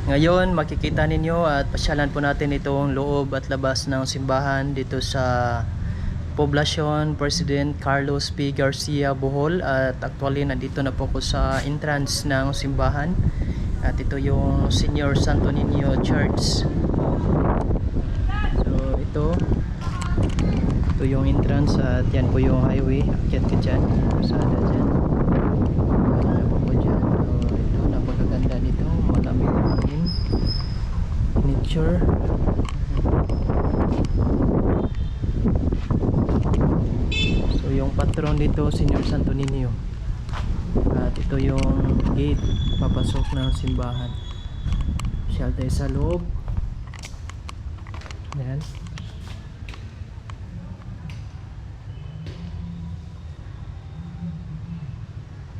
Ngayon makikita ninyo at pasyalan po natin itong loob at labas ng simbahan dito sa Poblacion President Carlos P. Garcia, Bohol. At actually nandito na po ako sa entrance ng simbahan. At ito yung Senior Santo Niño Church. So ito yung entrance at yan po yung highway. Akyat ka dyan, pasada dyan. Napakaganda nito, malamig hangin, nature. So yung patron dito, Senior Santo Niño. At ito yung gate papasok ng simbahan. Shall tayo sa loob. Yan.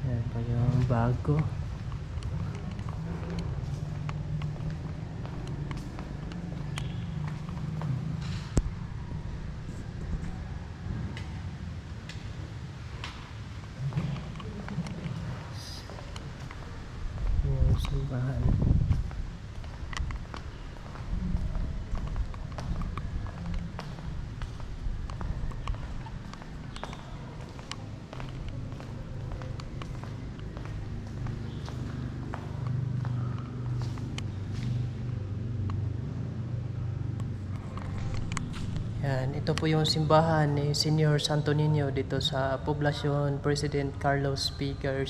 Yan pa yung bago. Yung simbahan. Yan, ito po yung simbahan ni Senior Santo Niño dito sa Poblacion President Carlos P. Garcia.